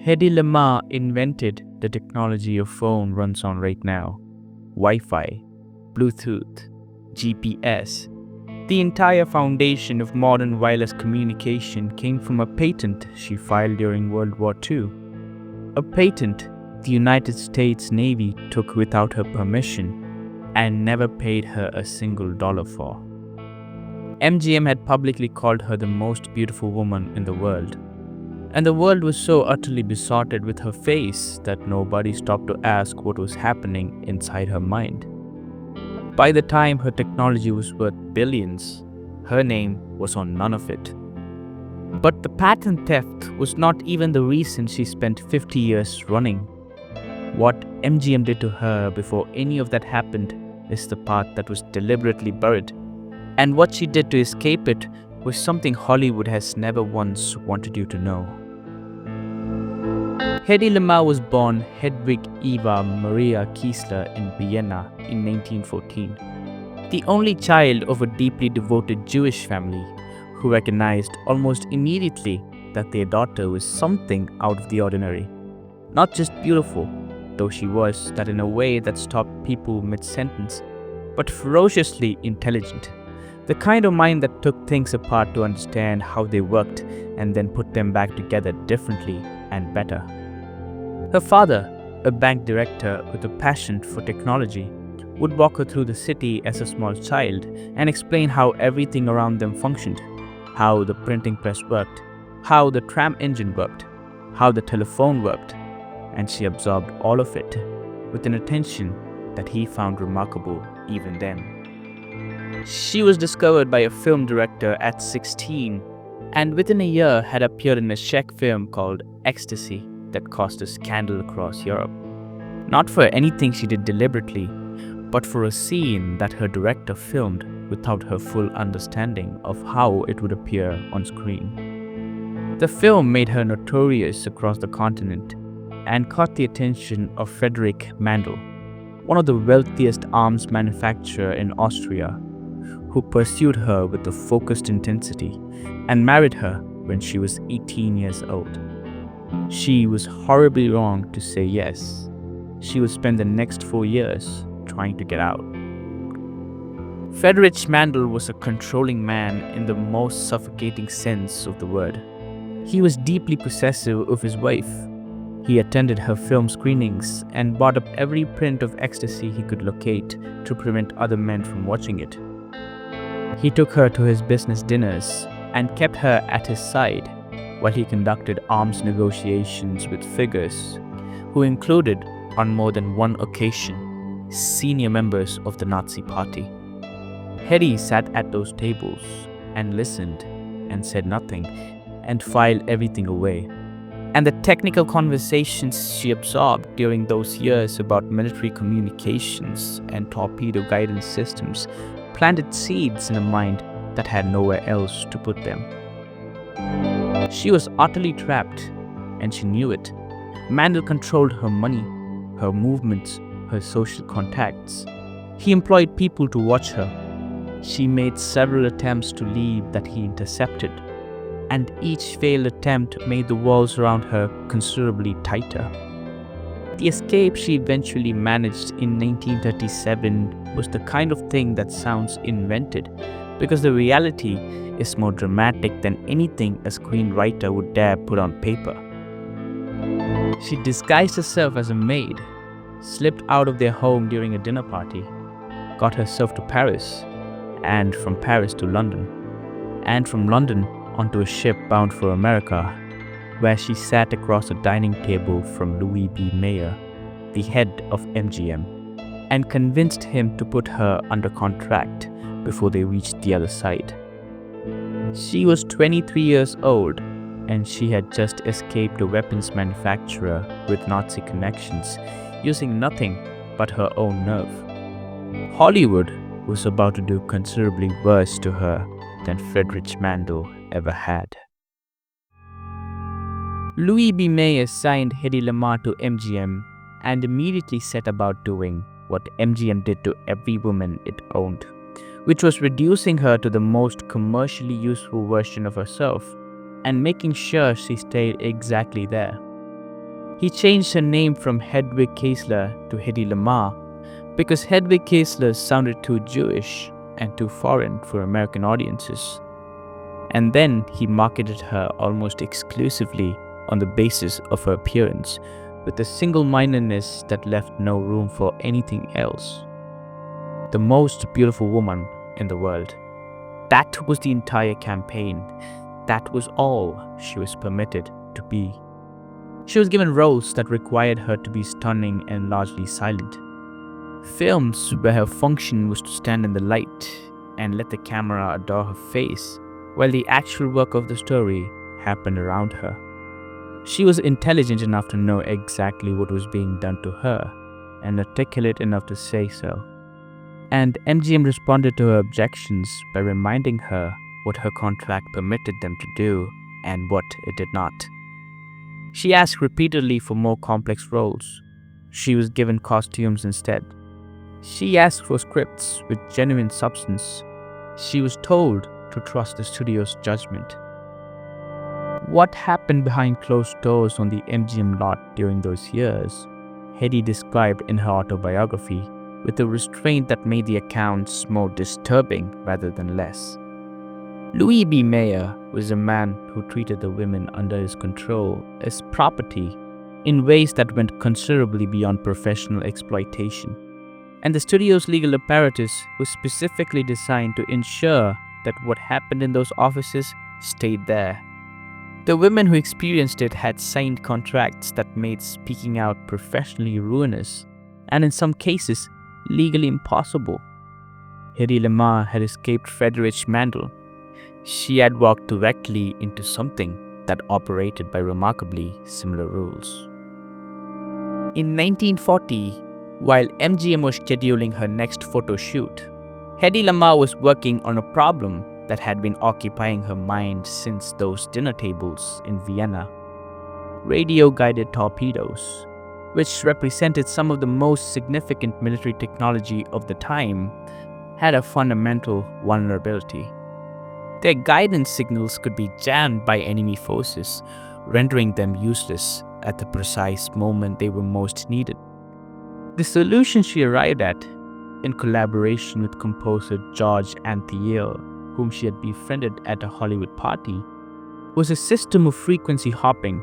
Hedy Lamarr invented the technology your phone runs on right now. Wi-Fi, Bluetooth, GPS. The entire foundation of modern wireless communication came from a patent she filed during World War II. A patent the United States Navy took without her permission and never paid her a single dollar for. MGM had publicly called her the most beautiful woman in the world. And the world was so utterly besotted with her face that nobody stopped to ask what was happening inside her mind. By the time her technology was worth billions, her name was on none of it. But the patent theft was not even the reason she spent 50 years running. What MGM did to her before any of that happened is the part that was deliberately buried. And what she did to escape it was something Hollywood has never once wanted you to know. Hedy Lamarr was born Hedwig Eva Maria Kiesler in Vienna in 1914, the only child of a deeply devoted Jewish family who recognized almost immediately that their daughter was something out of the ordinary. Not just beautiful, though she was that in a way that stopped people mid-sentence, but ferociously intelligent. The kind of mind that took things apart to understand how they worked and then put them back together differently and better. Her father, a bank director with a passion for technology, would walk her through the city as a small child and explain how everything around them functioned, how the printing press worked, how the tram engine worked, how the telephone worked, and she absorbed all of it with an attention that he found remarkable even then. She was discovered by a film director at 16 and within a year had appeared in a Czech film called Ecstasy that caused a scandal across Europe. Not for anything she did deliberately, but for a scene that her director filmed without her full understanding of how it would appear on screen. The film made her notorious across the continent and caught the attention of Friedrich Mandl, one of the wealthiest arms manufacturer in Austria, who pursued her with a focused intensity and married her when she was 18 years old. She was horribly wrong to say yes. She would spend the next 4 years trying to get out. Friedrich Mandl was a controlling man in the most suffocating sense of the word. He was deeply possessive of his wife. He attended her film screenings and bought up every print of Ecstasy he could locate to prevent other men from watching it. He took her to his business dinners and kept her at his side while he conducted arms negotiations with figures who included, on more than one occasion, senior members of the Nazi Party. Hedy sat at those tables and listened and said nothing and filed everything away. And the technical conversations she absorbed during those years about military communications and torpedo guidance systems planted seeds in a mind that had nowhere else to put them. She was utterly trapped, and she knew it. Mandl controlled her money, her movements, her social contacts. He employed people to watch her. She made several attempts to leave that he intercepted, and each failed attempt made the walls around her considerably tighter. The escape she eventually managed in 1937 was the kind of thing that sounds invented, because the reality is more dramatic than anything a screenwriter would dare put on paper. She disguised herself as a maid, slipped out of their home during a dinner party, got herself to Paris, and from Paris to London, and from London onto a ship bound for America, where she sat across a dining table from Louis B. Mayer, the head of MGM, and convinced him to put her under contract before they reached the other side. She was 23 years old, and she had just escaped a weapons manufacturer with Nazi connections, using nothing but her own nerve. Hollywood was about to do considerably worse to her than Friedrich Mandl ever had. Louis B. Mayer signed Hedy Lamarr to MGM and immediately set about doing what MGM did to every woman it owned, which was reducing her to the most commercially useful version of herself and making sure she stayed exactly there. He changed her name from Hedwig Kaesler to Hedy Lamarr because Hedwig Kaesler sounded too Jewish and too foreign for American audiences. And then he marketed her almost exclusively on the basis of her appearance, with a single-mindedness that left no room for anything else. The most beautiful woman in the world. That was the entire campaign. That was all she was permitted to be. She was given roles that required her to be stunning and largely silent. Films where her function was to stand in the light and let the camera adore her face, while the actual work of the story happened around her. She was intelligent enough to know exactly what was being done to her, and articulate enough to say so. And MGM responded to her objections by reminding her what her contract permitted them to do and what it did not. She asked repeatedly for more complex roles. She was given costumes instead. She asked for scripts with genuine substance. She was told to trust the studio's judgment. What happened behind closed doors on the MGM lot during those years, Hedy described in her autobiography with a restraint that made the accounts more disturbing rather than less. Louis B. Mayer was a man who treated the women under his control as property in ways that went considerably beyond professional exploitation. And the studio's legal apparatus was specifically designed to ensure that what happened in those offices stayed there. The women who experienced it had signed contracts that made speaking out professionally ruinous, and in some cases, legally impossible. Hedy Lamarr had escaped Friedrich Mandel. She had walked directly into something that operated by remarkably similar rules. In 1940, while MGM was scheduling her next photo shoot, Hedy Lamarr was working on a problem that had been occupying her mind since those dinner tables in Vienna. Radio-guided torpedoes, which represented some of the most significant military technology of the time, had a fundamental vulnerability. Their guidance signals could be jammed by enemy forces, rendering them useless at the precise moment they were most needed. The solution she arrived at, in collaboration with composer George Antheil, whom she had befriended at a Hollywood party, was a system of frequency hopping,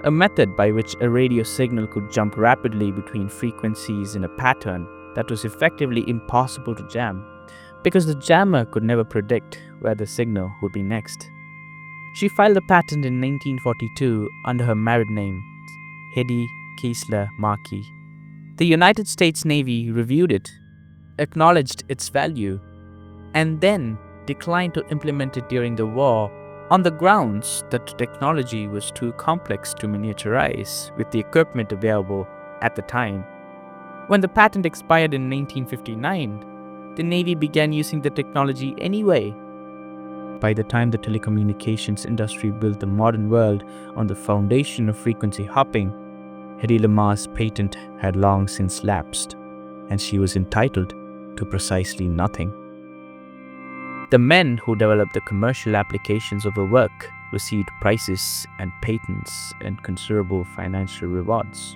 a method by which a radio signal could jump rapidly between frequencies in a pattern that was effectively impossible to jam, because the jammer could never predict where the signal would be next. She filed a patent in 1942 under her married name, Hedy Kaesler Markey. The United States Navy reviewed it, acknowledged its value, and then declined to implement it during the war on the grounds that the technology was too complex to miniaturize with the equipment available at the time. When the patent expired in 1959, the Navy began using the technology anyway. By the time the telecommunications industry built the modern world on the foundation of frequency hopping, Hedy Lamarr's patent had long since lapsed, and she was entitled to precisely nothing. The men who developed the commercial applications of her work received prizes and patents and considerable financial rewards.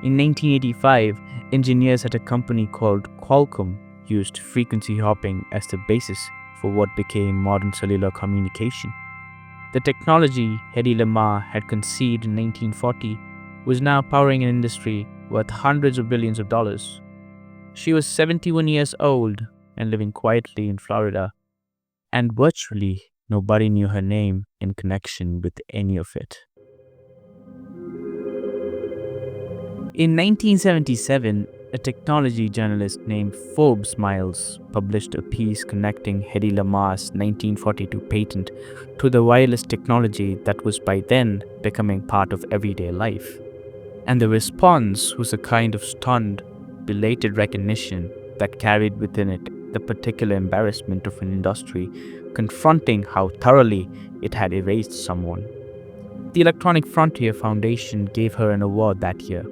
In 1985, engineers at a company called Qualcomm used frequency hopping as the basis for what became modern cellular communication. The technology Hedy Lamarr had conceived in 1940 was now powering an industry worth hundreds of billions of dollars. She was 71 years old and living quietly in Florida, and virtually nobody knew her name in connection with any of it. In 1977, a technology journalist named Forbes Miles published a piece connecting Hedy Lamarr's 1942 patent to the wireless technology that was by then becoming part of everyday life. And the response was a kind of stunned, belated recognition that carried within it the particular embarrassment of an industry confronting how thoroughly it had erased someone. The Electronic Frontier Foundation gave her an award that year.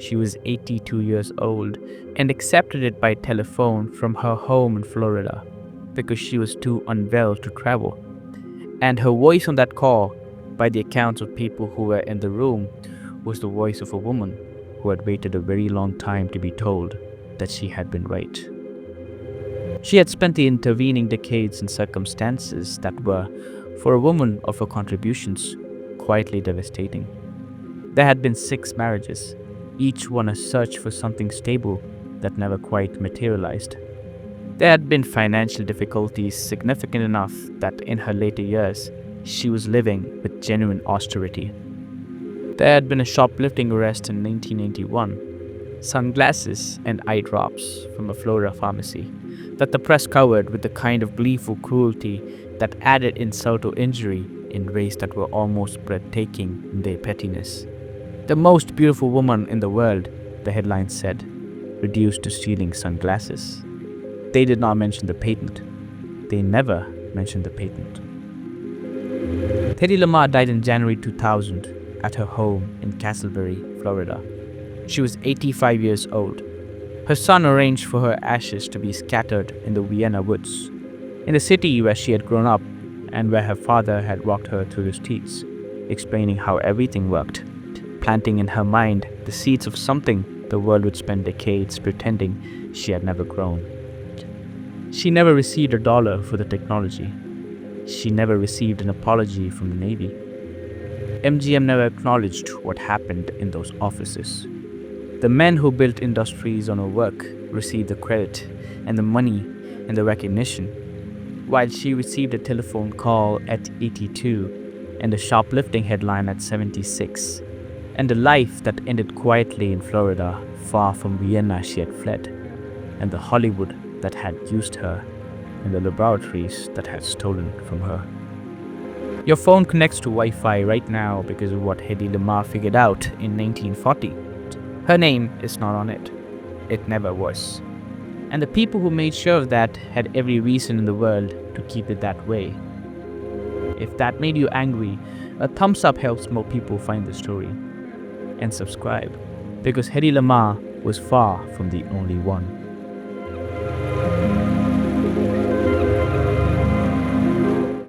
She was 82 years old and accepted it by telephone from her home in Florida because she was too unwell to travel. And her voice on that call, by the accounts of people who were in the room, was the voice of a woman who had waited a very long time to be told that she had been right. She had spent the intervening decades in circumstances that were, for a woman of her contributions, quietly devastating. There had been 6 marriages, each one a search for something stable that never quite materialized. There had been financial difficulties significant enough that in her later years, she was living with genuine austerity. There had been a shoplifting arrest in 1981, sunglasses and eye drops from a Florida pharmacy that the press covered with the kind of gleeful cruelty that added insult to injury in ways that were almost breathtaking in their pettiness. The most beautiful woman in the world, the headline said, reduced to stealing sunglasses. They did not mention the patent. They never mentioned the patent. Hedy Lamarr died in January 2000 at her home in Castleberry, Florida. She was 85 years old. Her son arranged for her ashes to be scattered in the Vienna woods, in the city where she had grown up and where her father had walked her through the streets, explaining how everything worked, planting in her mind the seeds of something the world would spend decades pretending she had never grown. She never received $1 for the technology. She never received an apology from the Navy. MGM never acknowledged what happened in those offices. The men who built industries on her work received the credit and the money and the recognition, while she received a telephone call at 82 and a shoplifting headline at 76, and a life that ended quietly in Florida, far from Vienna she had fled, and the Hollywood that had used her, and the laboratories that had stolen from her. Your phone connects to Wi-Fi right now because of what Hedy Lamarr figured out in 1940. Her name is not on it. It never was. And the people who made sure of that had every reason in the world to keep it that way. If that made you angry, a thumbs up helps more people find the story. And subscribe, because Hedy Lamarr was far from the only one.